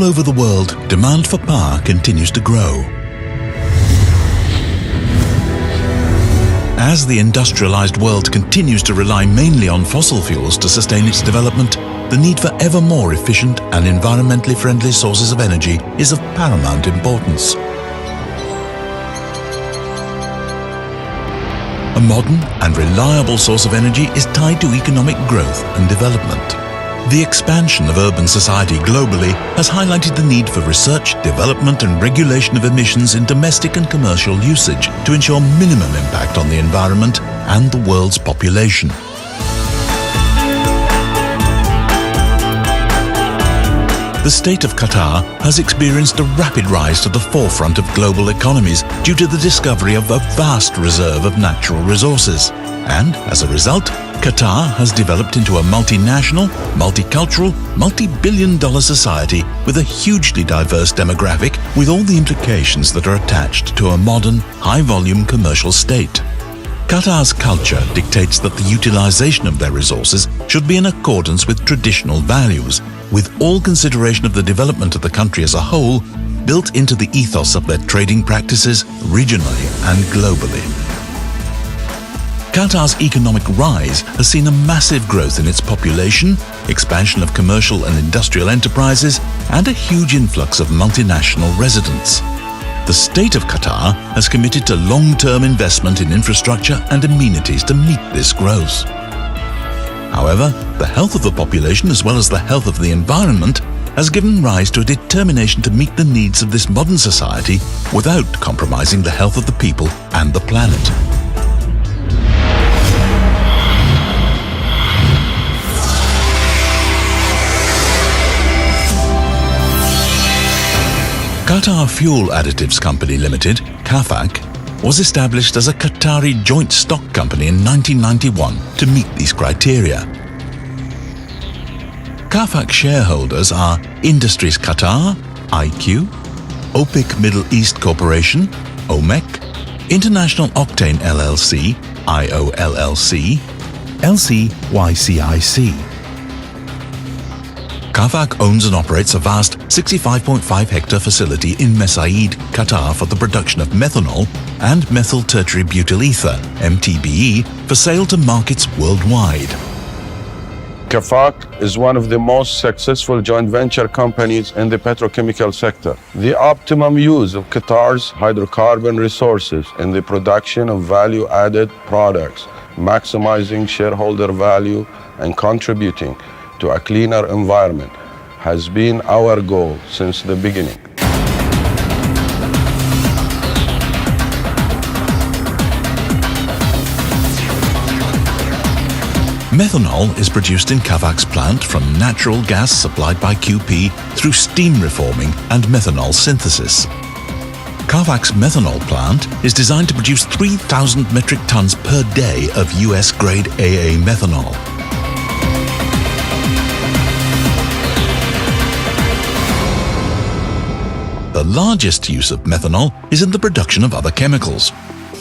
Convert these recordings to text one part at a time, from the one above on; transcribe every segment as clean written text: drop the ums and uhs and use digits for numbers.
over the world, demand for power continues to grow. As the industrialized world continues to rely mainly on fossil fuels to sustain its development, the need for ever more efficient and environmentally friendly sources of energy is of paramount importance. A modern and reliable source of energy is tied to economic growth and development. The expansion of urban society globally has highlighted the need for research, development and regulation of emissions in domestic and commercial usage to ensure minimum impact on the environment and the world's population. The state of Qatar has experienced a rapid rise to the forefront of global economies due to the discovery of a vast reserve of natural resources. And, as a result, Qatar has developed into a multinational, multicultural, multi-billion-dollar society with a hugely diverse demographic with all the implications that are attached to a modern, high-volume commercial state. Qatar's culture dictates that the utilization of their resources should be in accordance with traditional values, with all consideration of the development of the country as a whole built into the ethos of their trading practices regionally and globally. Qatar's economic rise has seen a massive growth in its population, expansion of commercial and industrial enterprises, and a huge influx of multinational residents. The state of Qatar has committed to long-term investment in infrastructure and amenities to meet this growth. However, the health of the population as well as the health of the environment has given rise to a determination to meet the needs of this modern society without compromising the health of the people and the planet. Qatar Fuel Additives Company Limited, Qafac, was established as a Qatari joint stock company in 1991 to meet these criteria. Qafac shareholders are Industries Qatar, IQ, OPEC Middle East Corporation, OMEC, International Octane LLC, IOLLC, LCYCIC. Qafac owns and operates a vast 65.5 hectare facility in Mesaid, Qatar for the production of methanol and methyl tertiary-butyl ether, MTBE, for sale to markets worldwide. Qafac is one of the most successful joint venture companies in the petrochemical sector. The optimum use of Qatar's hydrocarbon resources in the production of value-added products, maximizing shareholder value and contributing to a cleaner environment has been our goal since the beginning. Methanol is produced in Qafac's plant from natural gas supplied by QP through steam reforming and methanol synthesis. Qafac's methanol plant is designed to produce 3,000 metric tons per day of US-grade AA methanol. The largest use of methanol is in the production of other chemicals.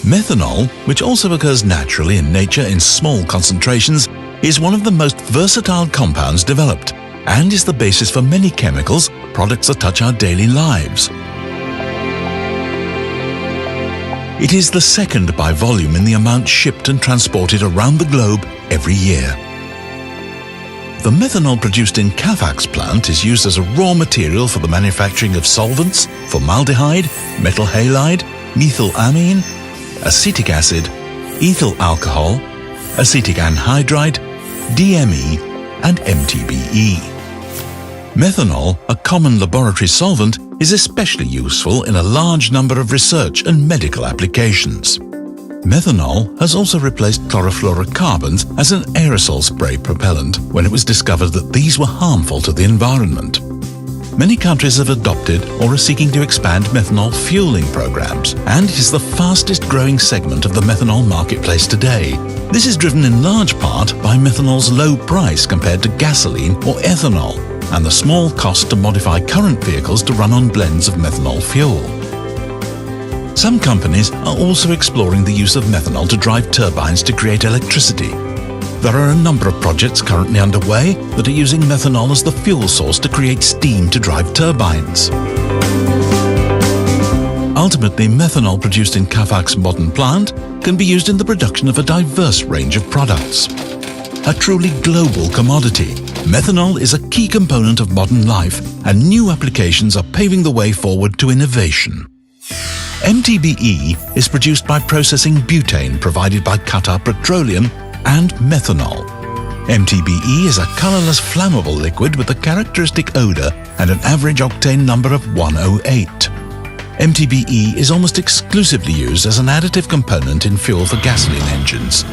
Methanol, which also occurs naturally in nature in small concentrations, is one of the most versatile compounds developed and is the basis for many chemicals, products that touch our daily lives. It is the second by volume in the amount shipped and transported around the globe every year. The methanol produced in Qafac's plant is used as a raw material for the manufacturing of solvents, formaldehyde, metal halide, methylamine, acetic acid, ethyl alcohol, acetic anhydride, DME, and MTBE. Methanol, a common laboratory solvent, is especially useful in a large number of research and medical applications. Methanol has also replaced chlorofluorocarbons as an aerosol spray propellant when it was discovered that these were harmful to the environment. Many countries have adopted or are seeking to expand methanol fueling programs, and it is the fastest growing segment of the methanol marketplace today. This is driven in large part by methanol's low price compared to gasoline or ethanol, and the small cost to modify current vehicles to run on blends of methanol fuel. Some companies are also exploring the use of methanol to drive turbines to create electricity. There are a number of projects currently underway that are using methanol as the fuel source to create steam to drive turbines. Ultimately, methanol produced in Qafac's modern plant can be used in the production of a diverse range of products. A truly global commodity, methanol is a key component of modern life, and new applications are paving the way forward to innovation. MTBE is produced by processing butane provided by Qatar Petroleum and methanol. MTBE is a colorless flammable liquid with a characteristic odor and an average octane number of 108. MTBE is almost exclusively used as an additive component in fuel for gasoline engines.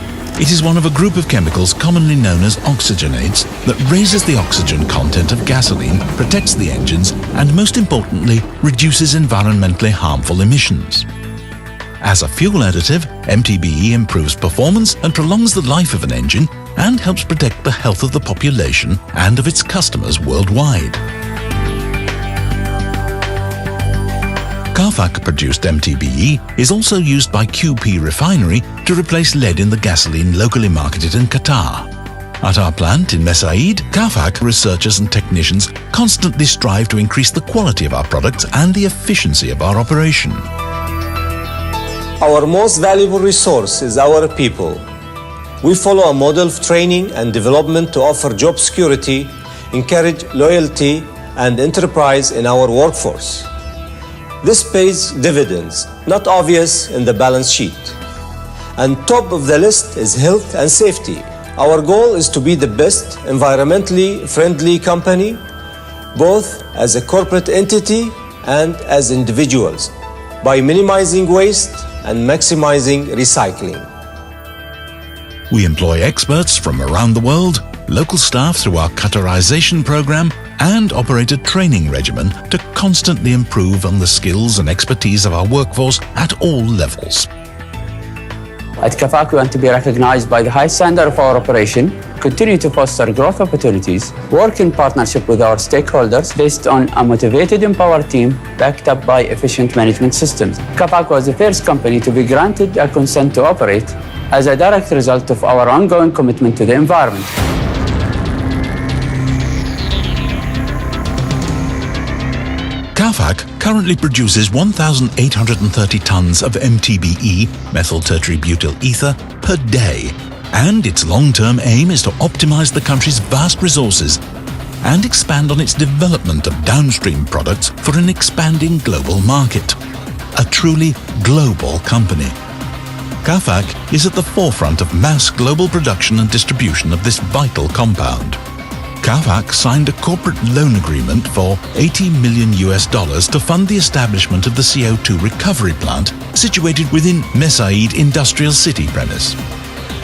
It is one of a group of chemicals commonly known as oxygenates that raises the oxygen content of gasoline, protects the engines, and most importantly, reduces environmentally harmful emissions. As a fuel additive, MTBE improves performance and prolongs the life of an engine and helps protect the health of the population and of its customers worldwide. Qafac-produced MTBE is also used by QP Refinery to replace lead in the gasoline locally marketed in Qatar. At our plant in Mesaieed, Qafac researchers and technicians constantly strive to increase the quality of our products and the efficiency of our operation. Our most valuable resource is our people. We follow a model of training and development to offer job security, encourage loyalty and enterprise in our workforce. This pays dividends, not obvious in the balance sheet. And top of the list is health and safety. Our goal is to be the best environmentally friendly company, both as a corporate entity and as individuals, by minimizing waste and maximizing recycling. We employ experts from around the world, local staff through our Qatarization program, and operate a training regimen to constantly improve on the skills and expertise of our workforce at all levels. At Qafac, we want to be recognized by the high standard of our operation, continue to foster growth opportunities, work in partnership with our stakeholders based on a motivated, empowered team backed up by efficient management systems. Qafac was the first company to be granted a consent to operate as a direct result of our ongoing commitment to the environment. Qafac currently produces 1,830 tons of MTBE, methyl tertiary-butyl ether, per day, and its long-term aim is to optimize the country's vast resources and expand on its development of downstream products for an expanding global market. A truly global company. Qafac is at the forefront of mass global production and distribution of this vital compound. Qafac signed a corporate loan agreement for $80 million to fund the establishment of the CO2 recovery plant situated within Mesaieed Industrial City premise.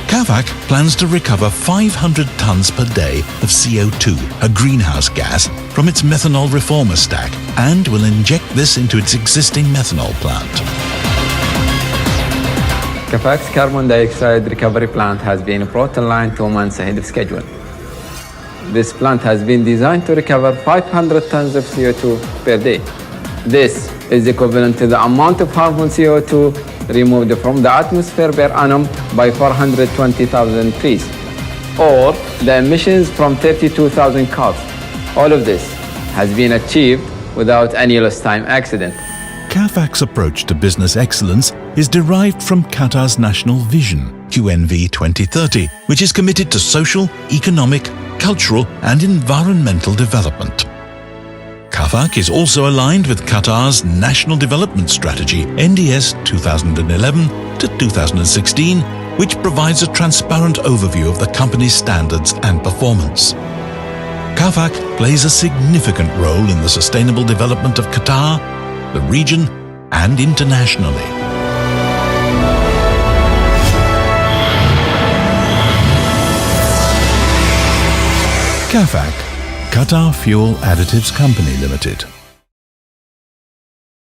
Qafac plans to recover 500 tons per day of CO2, a greenhouse gas, from its methanol reformer stack and will inject this into its existing methanol plant. Qafac's carbon dioxide recovery plant has been brought online 2 months ahead of schedule. This plant has been designed to recover 500 tons of CO2 per day. This is equivalent to the amount of harmful CO2 removed from the atmosphere per annum by 420,000 trees, or the emissions from 32,000 cars. All of this has been achieved without any lost time accident. Qafac's approach to business excellence is derived from Qatar's national vision, QNV 2030, which is committed to social, economic, cultural and environmental development. Qafac is also aligned with Qatar's National Development Strategy, NDS 2011 to 2016, which provides a transparent overview of the company's standards and performance. Qafac plays a significant role in the sustainable development of Qatar, the region, and internationally. Qafac, Qatar Fuel Additives Company Limited.